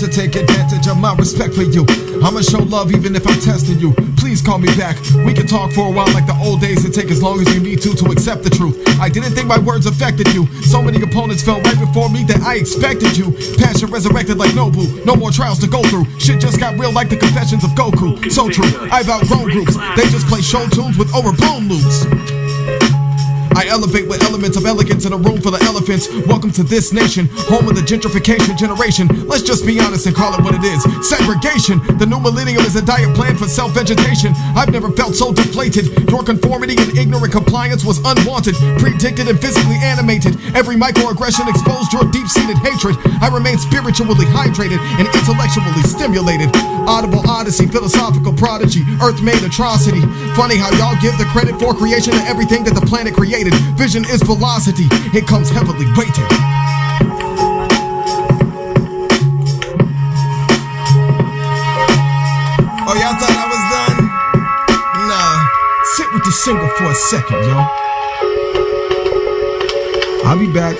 to take advantage of my respect for you. I'ma show love even if I'm testing you. Please call me back. We can talk for a while like the old days and take as long as you need to accept the truth. I didn't think my words affected you. So many opponents fell right before me that I expected you. Passion resurrected like Nobu. No more trials to go through. Shit just got real like the confessions of Goku. So true. I've outgrown groups. They just play show tunes with overblown loops. I elevate with elements of elegance in a room full of elephants. Welcome to this nation, home of the gentrification generation. Let's just be honest and call it what it is. Segregation. The new millennium is a diet plan for self-vegetation. I've never felt so deflated. Your conformity and ignorant compliance was unwanted, predicted and physically animated. Every microaggression exposed your deep-seated hatred. I remain spiritually hydrated and intellectually stimulated. Audible odyssey, philosophical prodigy, earth-made atrocity. Funny how y'all give the credit for creation to everything that the planet created. Vision is velocity, it comes heavily weighted. Oh, y'all thought I was done? Nah, sit with the single for a second, yo. I'll be back.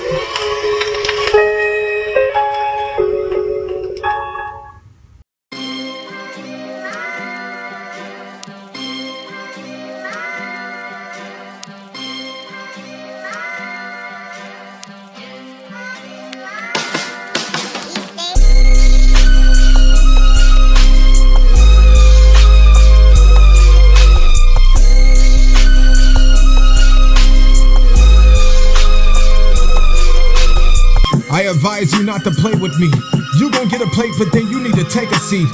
I advise you not to play with me. You gon' get a plate, but then you need to take a seat.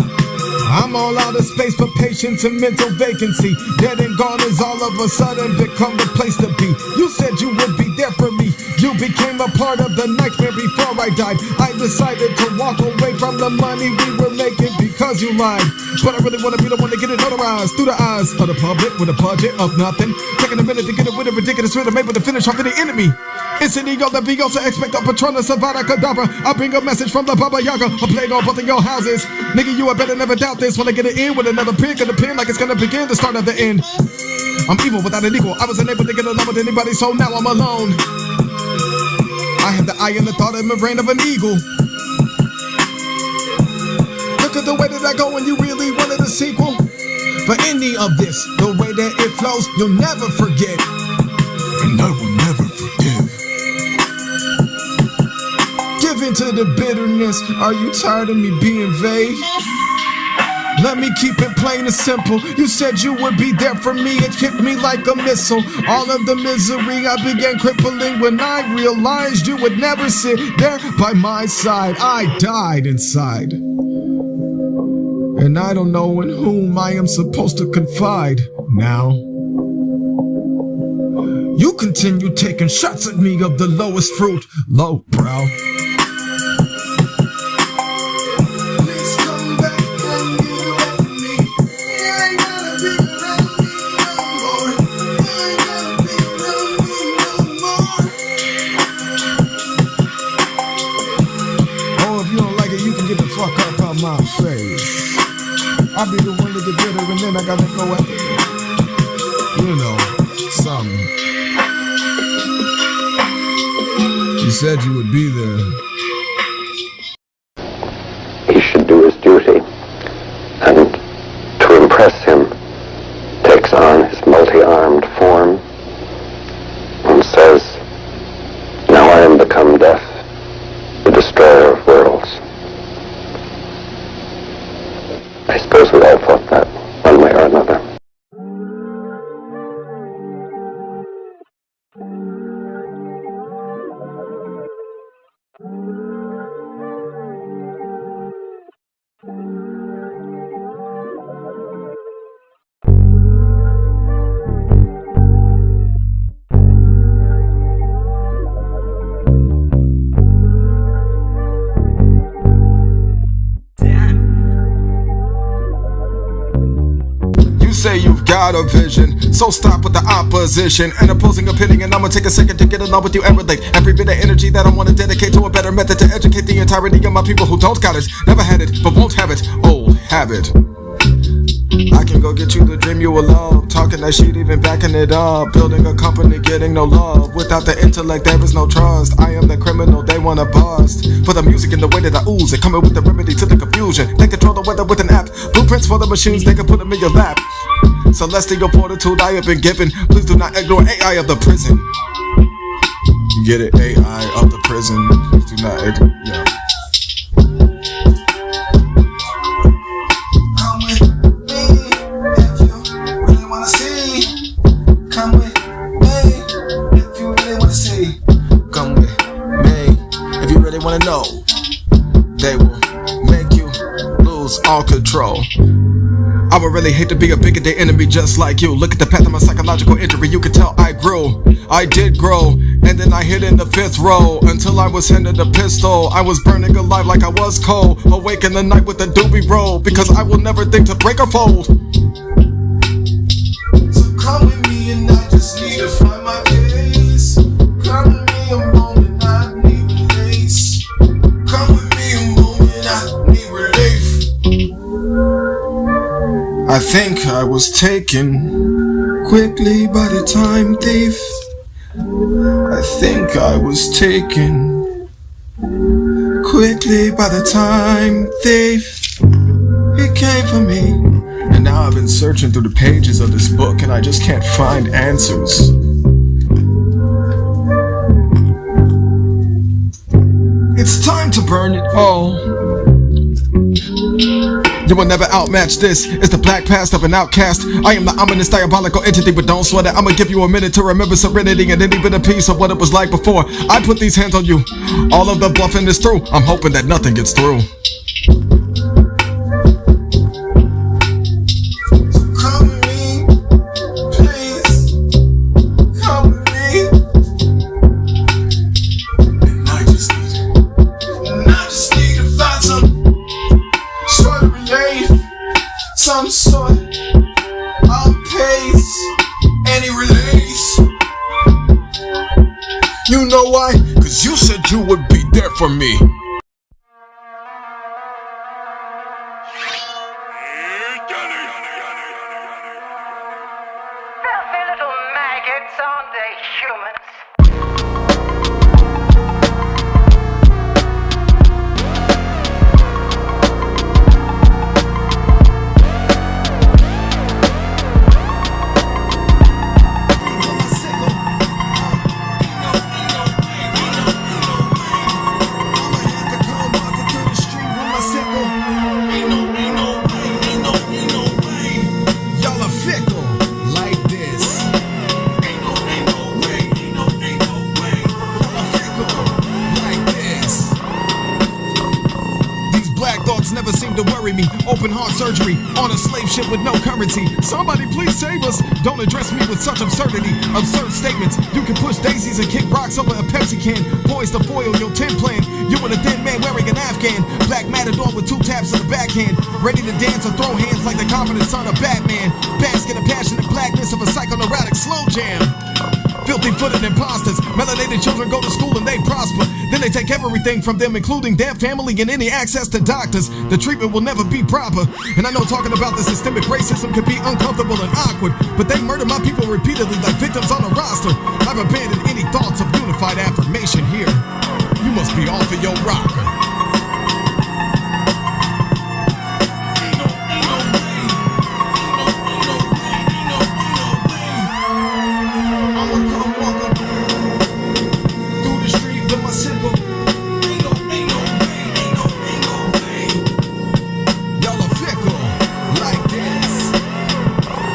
I'm all out of space for patience and mental vacancy. Dead and gone is all of a sudden become the place to be. You said you would be there for me. You became a part of the nightmare before I died. I decided to walk away from the money we were making because you lied. But I really wanna be the one to get it notarized through the eyes of the public with a budget of nothing. Taking a minute to get it with a ridiculous rhythm, able to finish off any enemy. It's an ego that we also expect a Patronus Savada Kadabra. I bring a message from the Baba Yaga. A plague on both of your houses. Nigga, you had better never doubt this. When I get it in with another pick of the pin, like it's gonna begin the start of the end. I'm evil without an equal. I wasn't able to get along with anybody, so now I'm alone. I have the eye and the thought and the brain of an eagle. Look at the way that I go when you really wanted a sequel. For any of this, the way that it flows, you'll never forget. And I will never forgive. Give in to the bitterness. Are you tired of me being vague? Let me keep it plain and simple. You said you would be there for me. It hit me like a missile. All of the misery I began crippling when I realized you would never sit there by my side. I died inside. And I don't know in whom I am supposed to confide now. You continue taking shots at me of the lowest fruit. Low brow. Fuck up on my face. I'll be the one to get bitter and then I gotta go after it. You know, something. You said you would be there. He should do his duty, and to impress him, takes on his multi-armed form and says, "Now I am become death, the destroyer of worlds." I suppose we all thought that, one way or another. Say you've got a vision, so stop with the opposition and opposing opinion. And I'ma take a second to get along with you and relate every bit of energy that I want to dedicate to a better method to educate the entirety of my people who don't got it, never had it, but won't have it. Oh, have it. I can go get you the dream you will love. Talking that shit, even backing it up. Building a company, getting no love. Without the intellect, there is no trust. I am the criminal they wanna bust. For the music and the way that I ooze it, coming with the remedy to the confusion. They control the weather with an app. Blueprints for the machines, they can put them in your lap. Celestial fortitude I have been given. Please do not ignore AI of the prison. Get it, AI of the prison. Please do not ignore, yeah. Wanna know, they will make you lose all control. I would really hate to be a bigoted enemy just like you. Look at the path of my psychological injury, you can tell I grew. I did grow, and then I hid in the 5th row until I was handed a pistol. I was burning alive like I was cold, awake in the night with a doobie roll, because I will never think to break or fold. So come with me and I just need to find my place. Come with me a moment, I need release. Come with me a moment, I need relief. I think I was taken quickly by the time thief. I think I was taken quickly by the time thief. He came for me, and now I've been searching through the pages of this book and I just can't find answers. It's time to burn it all. You will never outmatch this. It's the black past of an outcast. I am the ominous diabolical entity, but don't sweat it. I'ma give you a minute to remember serenity and any bit of peace of what it was like before I put these hands on you. All of the bluffing is through. I'm hoping that nothing gets through. So come with me, please. Come with me. And I just need to find some sort of relief, some sort of pace, any release. You know why? Cause you said you would be there for me. Filthy little maggots, aren't they, humans? Never seem to worry me. Open heart surgery on a slave ship with no currency. Somebody please save us. Don't address me with such absurdity. Absurd statements. You can push daisies and kick rocks over a Pepsi can. Poised to foil your 10 plan. You and a thin man wearing an Afghan. Black matador with 2 taps of the backhand. Ready to dance or throw hands like the confident son of Batman. Bask in the passionate blackness of a psychoneurotic slow jam. Filthy-footed imposters. Melanated children go to school and they prosper. Then they take everything from them, including their family and any access to doctors. The treatment will never be proper. And I know talking about the systemic racism can be uncomfortable and awkward, but they murder my people repeatedly like victims on a roster. I've abandoned any thoughts of unified affirmation here. You must be off of your rocker.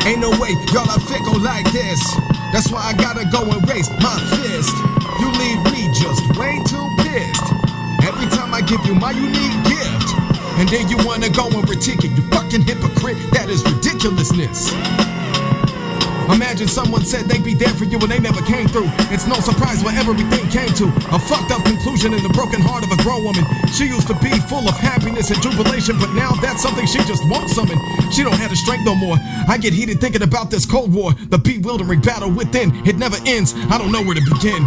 Ain't no way, y'all are fickle like this. That's why I gotta go and raise my fist. You leave me just way too pissed. Every time I give you my unique gift, and then you wanna go and critique it. You fucking hypocrite, that is ridiculousness. Imagine someone said they'd be there for you and they never came through. It's no surprise where everything came to a fucked up conclusion in the broken heart of a grown woman. She used to be full of happiness and jubilation, but now that's something she just won't summon. She don't have the strength no more. I get heated thinking about this Cold War, the bewildering battle within. It never ends, I don't know where to begin.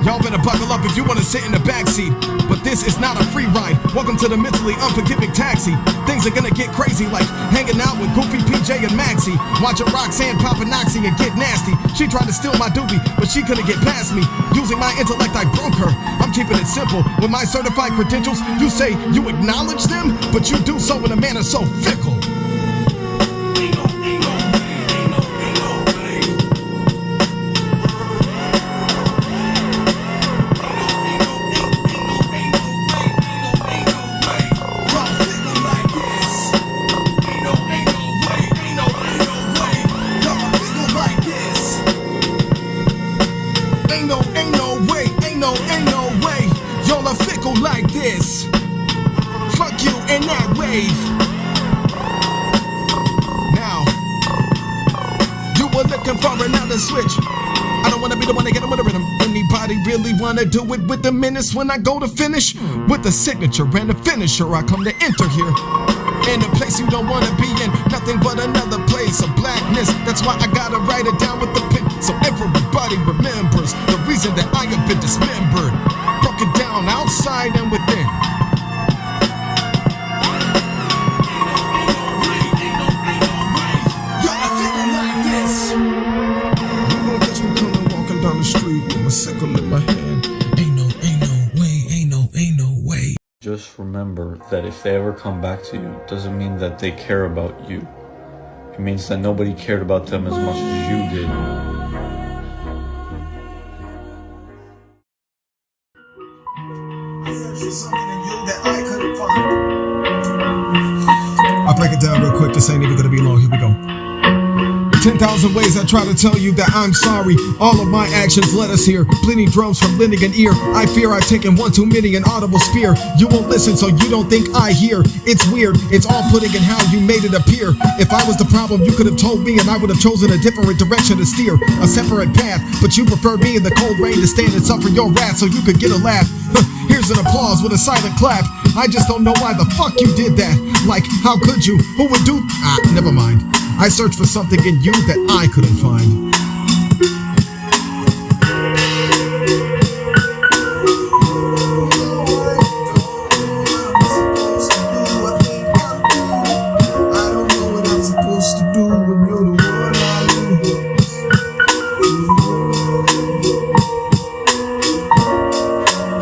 Y'all better buckle up if you wanna sit in the backseat. But this is not a free ride. Welcome to the mentally unforgiving taxi. Things are gonna get crazy, like hanging out with Goofy, PJ, and Maxie. Watching Roxanne pop an oxy and get nasty. She tried to steal my doobie, but she couldn't get past me. Using my intellect, I broke her. I'm keeping it simple. With my certified credentials, you say you acknowledge them, but you do so in a manner so fickle. Like this, fuck you in that wave. Now, you were looking for another switch. I don't wanna be the one to get him with a rhythm. Anybody really wanna do it with the minutes when I go to finish? With the signature and the finisher, I come to enter here. In a place you don't wanna be in, nothing but another place of blackness. That's why I gotta write it down with the pen, so everybody remembers the reason that I have been dismembered. Broken down outside and within. Y'all thinking like this. You gon' catch me coming walking down the street with my sickle in my hand. Ain't no way. Just remember that if they ever come back to you, it doesn't mean that they care about you. It means that nobody cared about them as much as you did. Something in you that I couldn't find. I'll break it down real quick. This ain't even gonna be long. Here we go. 10,000 ways I try to tell you that I'm sorry. All of my actions led us here. Bleeding drums from lending an ear. I fear I've taken one too many, an audible spear. You won't listen, so you don't think I hear. It's weird. It's all putting in how you made it appear. If I was the problem, you could have told me, and I would have chosen a different direction to steer. A separate path, but you prefer me in the cold rain to stand and suffer your wrath so you could get a laugh. Here's an applause with a silent clap. I just don't know why the fuck you did that. Like, how could you? Who would do? Never mind. I searched for something in you that I couldn't find. I don't know what I'm supposed to do when you're the one I lose.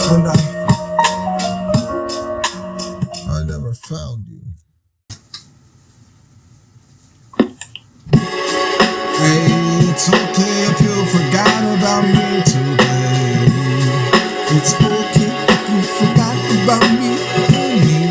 And I never found you. It's okay if you forgot about me today. It's okay if you forgot about me anyway.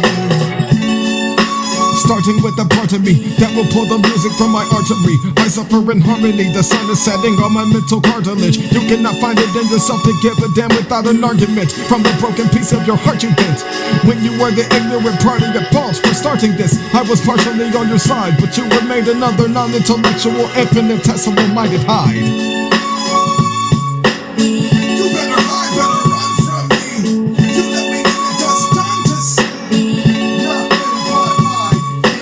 Starting with the part of me that will pull the music from my artery. I suffer in harmony, the sun is setting on my mental cartilage. You cannot find it in yourself to give a damn without an argument. From the broken piece of your heart you bent. When you were the ignorant party at fault for starting this, I was partially on your side, but you remained another non-intellectual, infinitesimal-minded hide. You better hide, better run from me. You let me in the dust, time to see nothing but my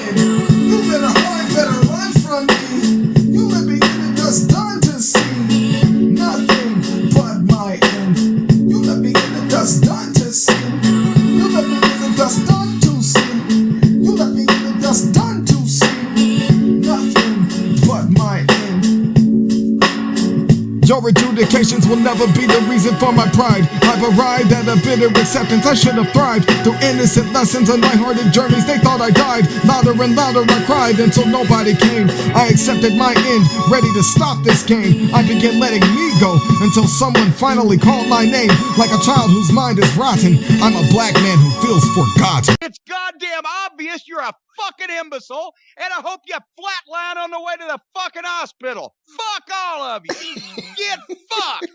end. You better hide, better run from me. You let me in the dust, time to see nothing but my end. You let me in the dust, time to see. You let me in the dust, done to see. You let me in the dust, done to see nothing but my end. Your adjudications will never be the reason for my pride. I've arrived at a bitter acceptance. I should have thrived through innocent lessons and lighthearted journeys. They thought I died. Louder and louder I cried until nobody came. I accepted my end, ready to stop this game. I began letting me go until someone finally called my name. Like a child whose mind is rotten, I'm a black man who feels forgotten. It's goddamn obvious you're a fucking imbecile, and I hope you flatline on the way to the fucking hospital. Fuck all of you. Get fucked.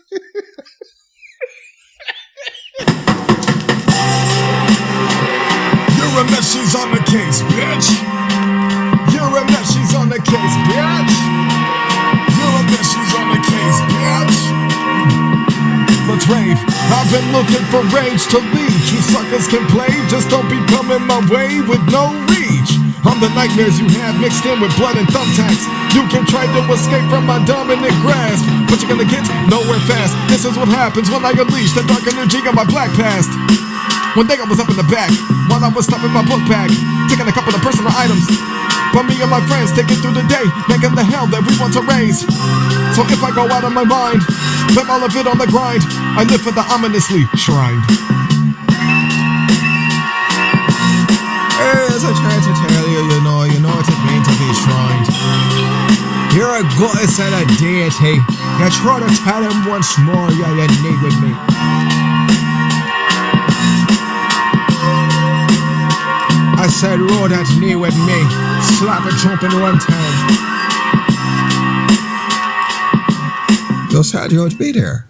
You're a mess, she's on the case, bitch. You're a mess, she's on the case, bitch. You're a mess, she's on the case, bitch. Let's rave. I've been looking for rage to lead. You suckers can play, just don't be coming my way with no reach. I'm the nightmares you have mixed in with blood and thumbtacks. You can try to escape from my dominant grasp, but you're gonna get nowhere fast. This is what happens when I unleash the dark energy of my black past. One day I was up in the back, while I was stuffing my book bag, taking a couple of personal items. But me and my friends taking through the day, making the hell that we want to raise. So if I go out of my mind, put all of it on the grind, I live for the ominously shrined. As I try to tell you, you know what it means to be shrined. You're a goddess and a deity. You try to tell him once more, yeah, you need with me. I said, roll that knee with me, slap and jump in one time. Yo, sad you to be there.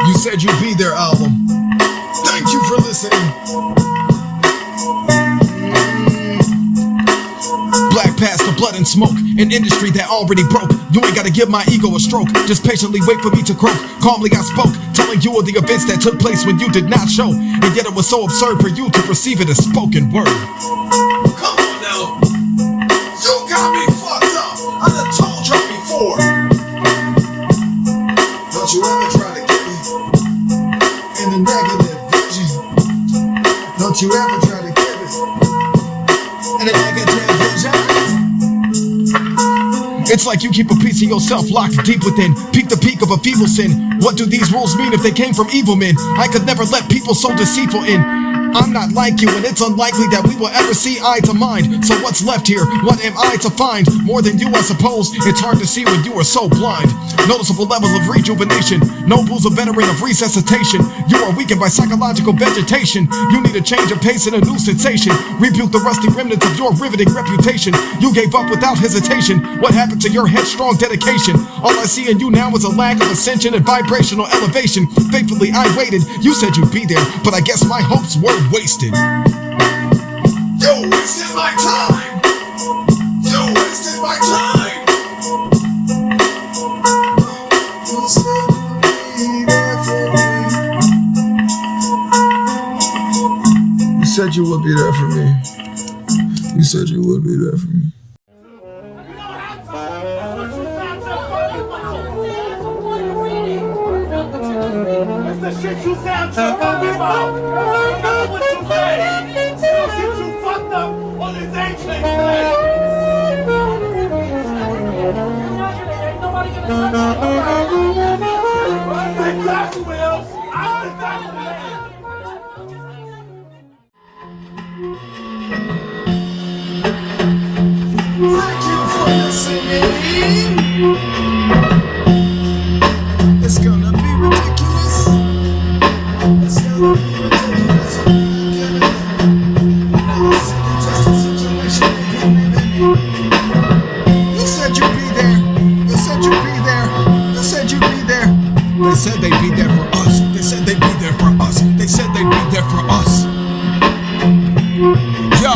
You said you'd be there, album. Thank you for listening. Black past the blood and smoke, an industry that already broke. You ain't gotta give my ego a stroke, just patiently wait for me to croak. Calmly I spoke, telling you of the events that took place when you did not show. And yet it was so absurd for you to perceive it as spoken word. Come on now, you got me fucked up. I done told you before. Don't you ever try to get me in a negative vision. Don't you ever try to give it in a negative vision. It's like you keep a piece of yourself locked deep within. Peek the peak of a feeble sin. What do these rules mean if they came from evil men? I could never let people so deceitful in. I'm not like you, and it's unlikely that we will ever see eye to mind. So what's left here? What am I to find? More than you, I suppose. It's hard to see when you are so blind. Noticeable levels of rejuvenation. Nobles a veteran of resuscitation. You are weakened by psychological vegetation. You need a change of pace and a new sensation. Rebuke the rusty remnants of your riveting reputation. You gave up without hesitation. What happened to your headstrong dedication? All I see in you now is a lack of ascension and vibrational elevation. Faithfully I waited. You said you'd be there, but I guess my hopes were wasted. You wasted my time. You wasted my time. You said you'd be there for me. You said you would be there for me. You said you would be there for me. It's the shit you sound talking about. You know what you say. It's the shit you fucked up on this ancient day. Ain't nobody gonna touch it. Thank God you will. I think that's the man. Thank you for listening. It's gonna be ridiculous. It's gonna be ridiculous. Another single tested situation. You said you'd be there. You said you'd be there. You said you'd be there. They said they'd be there for us. They said they'd be there for us. They said they'd be there for us. Yo,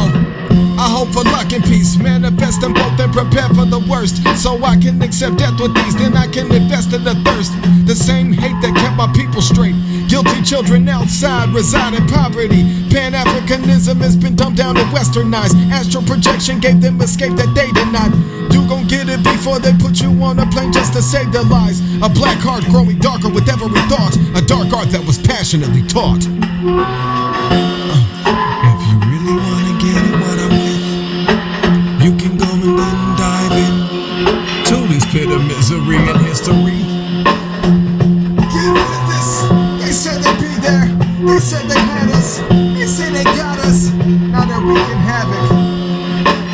I hope for luck and peace, manifest them both and prepare for the worst. So I can accept death with ease, then I can invest in the thirst. The same hate that kept my people straight. Guilty children outside reside in poverty. Pan-Africanism has been dumbed down and westernized. Astral projection gave them escape that they denied. You gon' get it before they put you on a plane just to save their lives. A black heart growing darker with every thought. A dark art that was passionately taught. If you really wanna get it what I'm with, you can go and then dive in to this pit of misery and history. Get with this. They said they'd be there. They said they had us. They said they got us. Now that we can have it.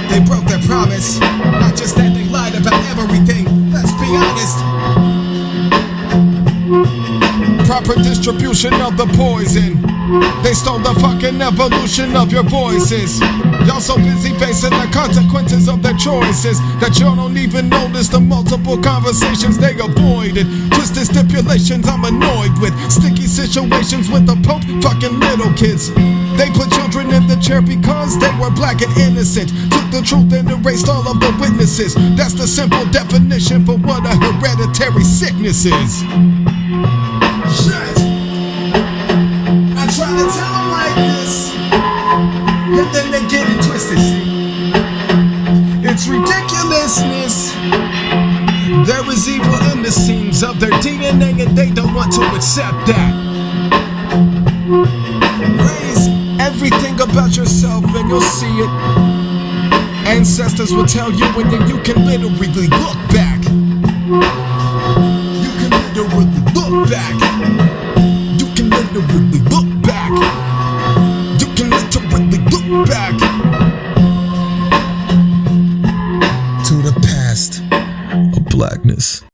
They broke their promise. Not just that, they lied about everything. Let's be honest. Proper distribution of the poison. They stole the fucking evolution of your voices. Y'all so busy facing the consequences of their choices that y'all don't even notice the multiple conversations they avoided. Twisted stipulations I'm annoyed with. Sticky situations with the Pope fucking little kids. They put children in the chair because they were black and innocent. Took the truth and erased all of the witnesses. That's the simple definition for what a hereditary sickness is. Shit. I try to tell them like this, and then they get it twisted, see? It's ridiculousness. There is evil in the seams of their DNA and they don't want to accept that. Raise everything about yourself and you'll see it. Ancestors will tell you and then you can literally look back. You can literally look back. You can literally look back. You can literally look back to the past of blackness.